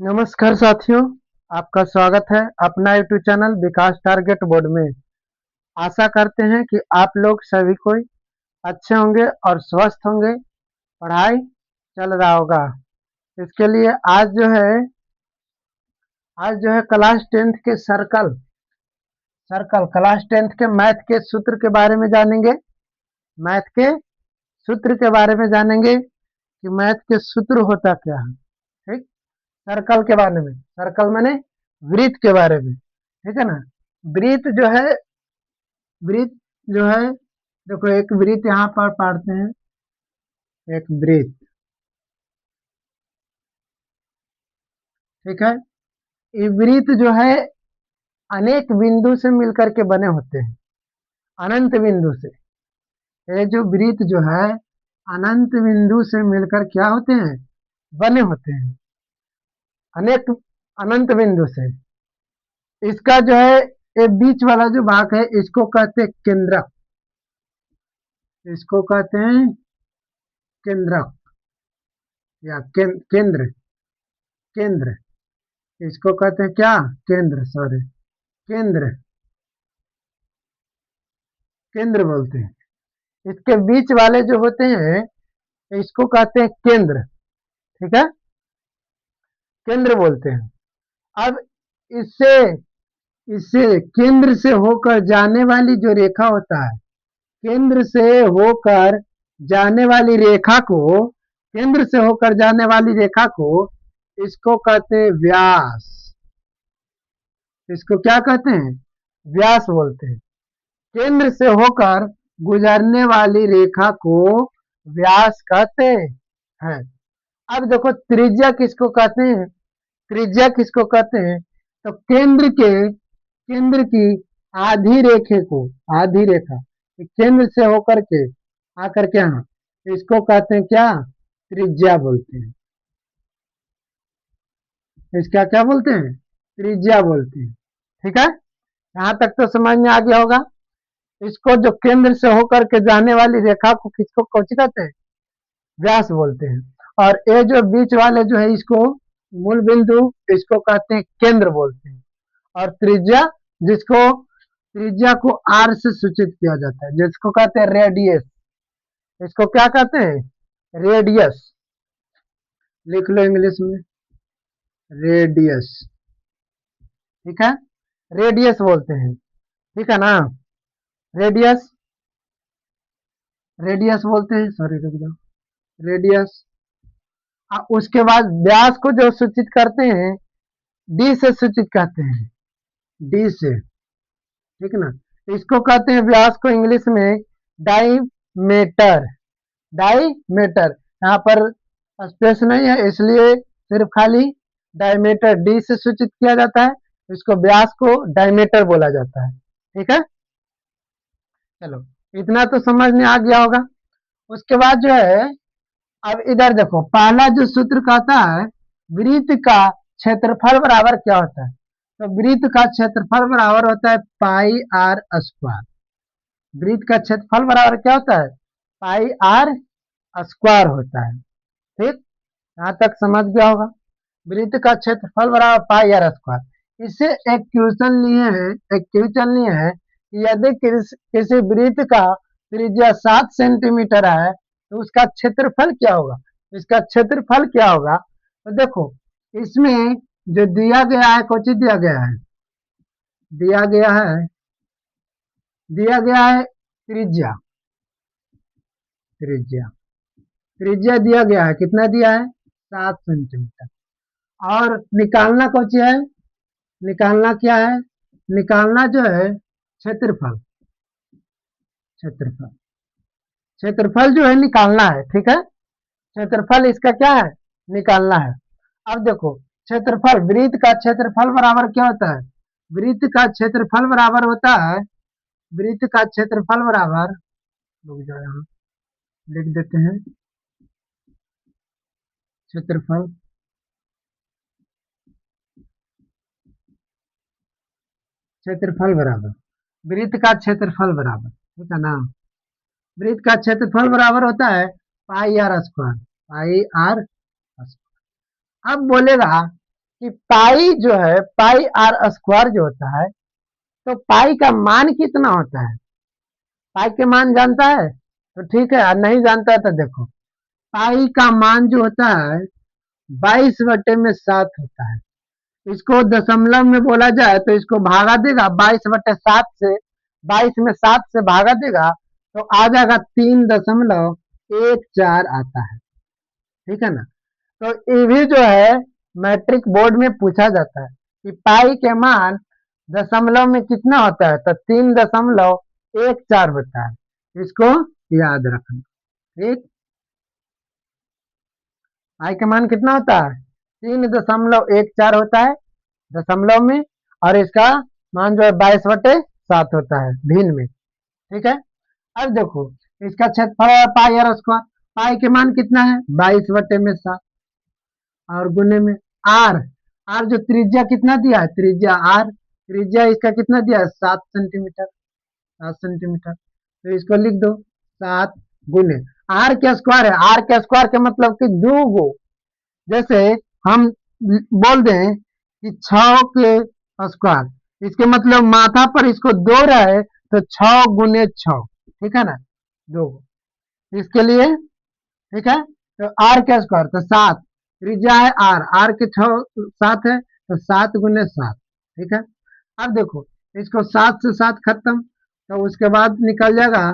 नमस्कार साथियों, आपका स्वागत है अपना यूट्यूब चैनल विकास टारगेट बोर्ड में। आशा करते हैं कि आप लोग सभी कोई अच्छे होंगे और स्वस्थ होंगे। पढ़ाई चल रहा होगा। इसके लिए आज जो है क्लास 10th के सर्कल सर्कल क्लास 10th के मैथ के सूत्र के बारे में जानेंगे। मैथ के सूत्र के बारे में जानेंगे कि मैथ के सूत्र होता क्या है। ठीक। सर्कल के बारे में, सर्कल माने वृत्त के बारे में, ठीक है ना। वृत्त जो है, वृत्त जो है, देखो एक वृत्त यहाँ पर पढ़ते हैं। एक वृत्त, ठीक है। ये वृत्त जो है अनेक बिंदु से मिलकर के बने होते हैं, अनंत बिंदु से। ये जो वृत्त जो है अनंत बिंदु से मिलकर क्या होते हैं, बने होते हैं, अनेक अनंत बिंदु से। इसका जो है ये बीच वाला जो भाग है इसको कहते हैं केंद्रक। इसको कहते हैं केंद्रक या केंद्र। केंद्र, इसको कहते हैं क्या, केंद्र, सॉरी, केंद्र, केंद्र बोलते हैं। इसके बीच वाले जो होते हैं इसको कहते हैं केंद्र, ठीक है, केंद्र बोलते हैं। अब इससे इससे केंद्र से होकर जाने वाली जो रेखा होता है, केंद्र से होकर जाने वाली रेखा को, केंद्र से होकर जाने वाली रेखा को इसको कहते हैं व्यास। इसको क्या कहते हैं, व्यास बोलते हैं। केंद्र से होकर गुजरने वाली रेखा को व्यास कहते हैं। अब देखो त्रिज्या किसको कहते हैं, त्रिज्या किसको कहते हैं, तो केंद्र की आधी रेखे को, आधी रेखा केंद्र से होकर के आकर के यहाँ, इसको कहते हैं क्या, त्रिज्या बोलते हैं। इसका क्या बोलते हैं, त्रिज्या बोलते हैं। ठीक है, यहाँ तक तो समझ में आ गया होगा। इसको जो केंद्र से होकर के जाने वाली रेखा को किसको कौन कहते हैं, व्यास बोलते हैं। और ये जो बीच वाले जो है इसको मूल बिंदु, इसको कहते हैं केंद्र बोलते हैं। और त्रिज्या, जिसको त्रिज्या को आर से सूचित किया जाता है, जिसको कहते हैं रेडियस। इसको क्या कहते हैं, रेडियस। लिख लो इंग्लिश में, रेडियस, ठीक है, रेडियस बोलते हैं। ठीक है ना, रेडियस, रेडियस बोलते हैं, सॉरी रुक जाओ, रेडियस। उसके बाद व्यास को जो सूचित करते हैं डी से सूचित करते हैं, डी से, ठीक है ना। इसको कहते हैं व्यास को इंग्लिश में डाईमीटर। डाईमीटर, यहाँ पर स्पेस नहीं है इसलिए सिर्फ खाली डायमीटर डी से सूचित किया जाता है। इसको व्यास को डायमीटर बोला जाता है। ठीक है, चलो इतना तो समझ में आ गया होगा। उसके बाद जो है, अब इधर देखो, पहला जो सूत्र कहता है वृत्त का क्षेत्रफल बराबर क्या होता है, तो वृत्त का क्षेत्रफल बराबर होता है पाई आर स्क्वायर। वृत्त का क्षेत्रफल बराबर क्या होता है, पाई आर स्क्वायर होता है। ठीक, यहाँ तक समझ गया होगा। वृत्त का क्षेत्रफल बराबर पाई आर स्क्वायर। इससे एक क्वेश्चन लिए हैं, एक क्वेश्चन लिए हैं कि यदि किसी वृत्त का त्रिज्या 7 सेंटीमीटर है तो उसका क्षेत्रफल क्या होगा, इसका क्षेत्रफल क्या होगा। तो देखो इसमें जो दिया गया है, कुछ दिया गया है, दिया गया है, दिया गया है त्रिज्या, त्रिज्या, त्रिज्या दिया गया है, कितना दिया है, 7 सेंटीमीटर। और निकालना कुछ है, निकालना क्या है, निकालना जो है क्षेत्रफल, क्षेत्रफल, क्षेत्रफल जो है निकालना है। ठीक है, क्षेत्रफल इसका क्या है, निकालना है। अब देखो क्षेत्रफल, वृत्त का क्षेत्रफल बराबर क्या होता है, वृत्त का क्षेत्रफल बराबर होता है, वृत्त का क्षेत्रफल बराबर, रुक जाओ यहाँ लिख देते हैं, क्षेत्रफल, क्षेत्रफल बराबर वृत्त का क्षेत्रफल बराबर, ठीक है ना, वृत्त का क्षेत्रफल बराबर होता है pi R square, pi R square. अब बोलेगा कि पाई जो है, पाई आर स्क्वायर जो होता है, तो पाई का मान कितना होता है? पाई के मान जानता है तो ठीक है, और नहीं जानता है तो देखो, पाई का मान जो होता है 22/7 होता है। इसको दशमलव में बोला जाए तो इसको भागा देगा 22/7 से, 22 में 7 से भागा देगा तो आ जाएगा 3.14 आता है। ठीक है ना? तो ये भी जो है मैट्रिक बोर्ड में पूछा जाता है कि पाई के मान दशमलव में कितना होता है, तो 3.14 होता है। इसको याद रखना। ठीक, पाई का मान कितना होता है? 3.14 होता है दशमलव में, और इसका मान जो है 22/7 होता है भिन्न में। ठीक है, अब देखो इसका क्षेत्रफल है पाई आर स्क्वायर। पाई के मान कितना है? 22/7, और गुने में आर। आर जो त्रिज्या कितना दिया है? त्रिज्या आर, त्रिज्या इसका कितना दिया है? 7 सेंटीमीटर, 7 सेंटीमीटर। तो इसको लिख दो 7 गुने आर के स्क्वायर है। आर के स्क्वायर का मतलब कि दो गो, जैसे हम बोल दें कि 6 के स्क्वायर, इसके मतलब माथा पर इसको दो रहे तो 6 गुने 6। ठीक है ना? दो, इसके लिए ठीक है। तो आर का स्क्वायर तो 7, त्रिज्या है आर, आर के 6 7 है तो 7 गुने 7। ठीक है, अब देखो इसको 7 से 7 खत्म, तो उसके बाद निकल जाएगा,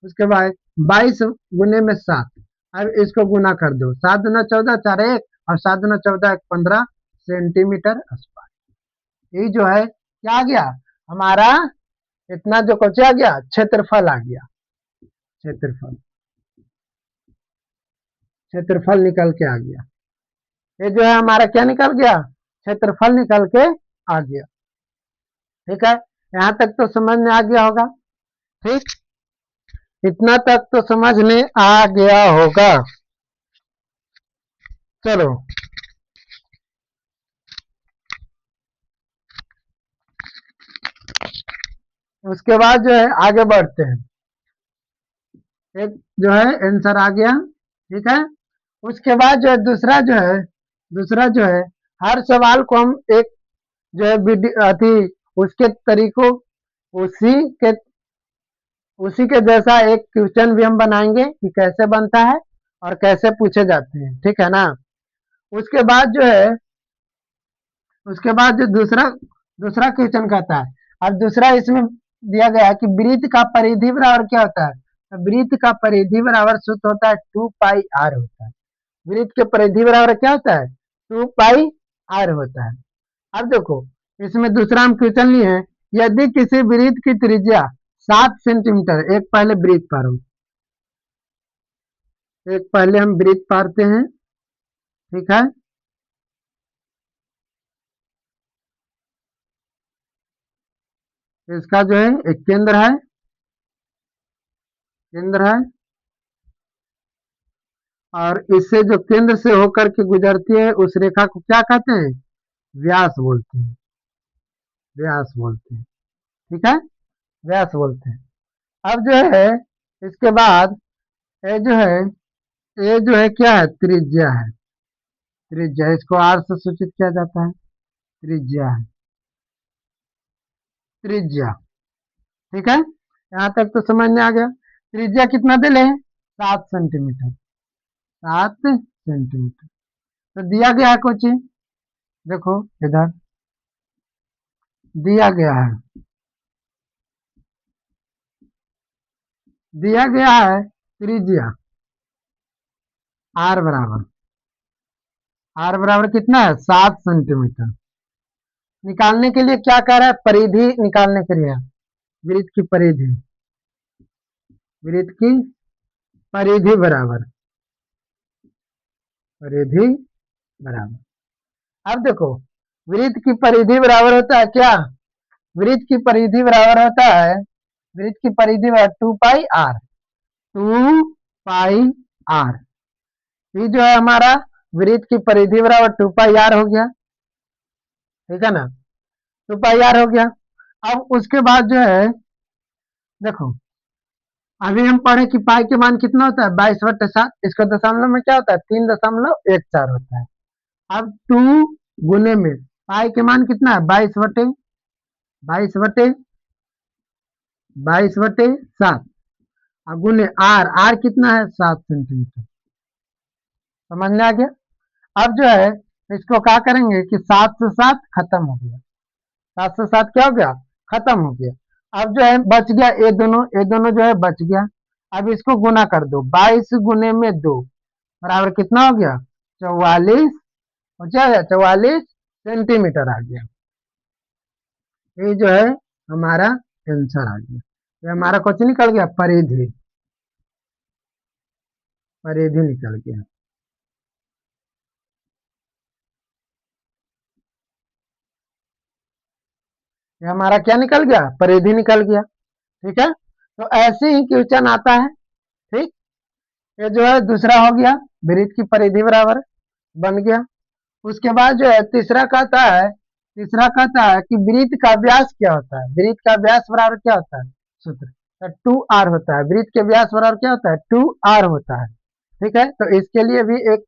उसके बाद 22 गुने में 7। अब इसको गुना कर दो, 7 दूना 14, 4 1, और 7 दूना 14 15 सेंटीमीटर स्क्वायर। ये जो है क्या आ गया हमारा? इतना जो कुछ आ गया क्षेत्रफल आ गया। क्षेत्रफल, क्षेत्रफल निकल के आ गया। ये जो है हमारा क्या निकल गया? क्षेत्रफल निकल के आ गया। ठीक है, यहाँ तक तो समझ में आ गया होगा। ठीक, इतना तक तो समझ में आ गया होगा। चलो उसके बाद जो है आगे बढ़ते हैं। एक जो है आंसर आ गया। ठीक है, उसके बाद जो है दूसरा जो है, दूसरा जो है हर सवाल को हम एक जो है अथी उसके तरीकों, उसी के उसी के जैसा एक क्वेश्चन भी हम बनाएंगे कि कैसे बनता है और कैसे पूछे जाते हैं। ठीक है ना? उसके बाद जो है, उसके बाद जो दूसरा दूसरा क्वेश्चन कहता है, अब दूसरा इसमें दिया गया है कि वृत्त का परिधि बराबर क्या होता है? तो वृत्त का परिधि बराबर सूत्र होता है 2πr होता है। वृत्त के परिधि बराबर क्या होता है? 2πr होता है। अब देखो इसमें दूसरा हम क्वेश्चन लिए हैं, यदि किसी वृत्त की त्रिज्या 7 सेंटीमीटर, एक पहले वृत्त पारो, एक पहले हम वृत्त पारते हैं। ठीक है, इसका जो है एक केंद्र है, केंद्र है, और इससे जो केंद्र से होकर के गुजरती है उस रेखा को क्या कहते हैं? व्यास बोलते हैं, व्यास बोलते हैं। ठीक है, व्यास बोलते हैं। अब जो है इसके बाद ये जो है, ये जो है क्या है? त्रिज्या है, त्रिज्या, इसको आर से सूचित किया जाता है, त्रिज्या है, त्रिज्या। ठीक है, यहाँ तक तो समझ में आ गया। त्रिज्या कितना दे ले? 7 सेंटीमीटर, 7 सेंटीमीटर। तो दिया गया है कुछ, देखो इधर दिया गया है, दिया गया है त्रिज्या आर बराबर, आर बराबर कितना है? 7 सेंटीमीटर। निकालने के लिए क्या कह रहा है? परिधि निकालने के लिए, वृत्त की परिधि, वृत्त की परिधि बराबर, परिधि बराबर। अब देखो वृत्त की परिधि बराबर होता है क्या? वृत्त की परिधि बराबर होता है, वृत्त की परिधि बराबर 2πr, 2πr। ये जो है हमारा वृत्त की परिधि बराबर 2πr हो गया। ठीक है ना? 2πr हो गया। अब उसके बाद जो है देखो, अभी हम पढ़े कि पाई के मान कितना होता है? 22/7। इसका दशमलव में क्या होता है? 3.14 होता है। अब 2 गुने में पाई के मान कितना है 22/7 और गुने आर, आर कितना है 7 सेंटीमीटर। समझ में आ गया। अब जो है इसको क्या करेंगे कि 7 से 7 खत्म हो गया, 7 से 7 क्या हो गया खत्म हो गया। अब जो है बच गया ये दोनों जो है बच गया। अब इसको गुना कर दो, 22 गुने में 2 बराबर कितना हो गया 44, और क्या है 44 सेंटीमीटर आ गया। ये जो है हमारा आंसर आ गया। ये हमारा क्वेश्चन निकल गया, परिधि, परिधि निकल गया। ये हमारा क्या निकल गया परिधि निकल गया। ठीक है, तो ऐसे ही क्वेश्चन आता है। ठीक, ये जो है दूसरा हो गया, वृत्त की परिधि बराबर बन गया। उसके बाद जो है तीसरा कहता है कि वृत्त का व्यास क्या होता है। वृत्त का व्यास बराबर क्या होता है, सूत्र 2r होता है। वृत्त के व्यास बराबर क्या होता है 2r होता है। ठीक है, तो इसके लिए भी एक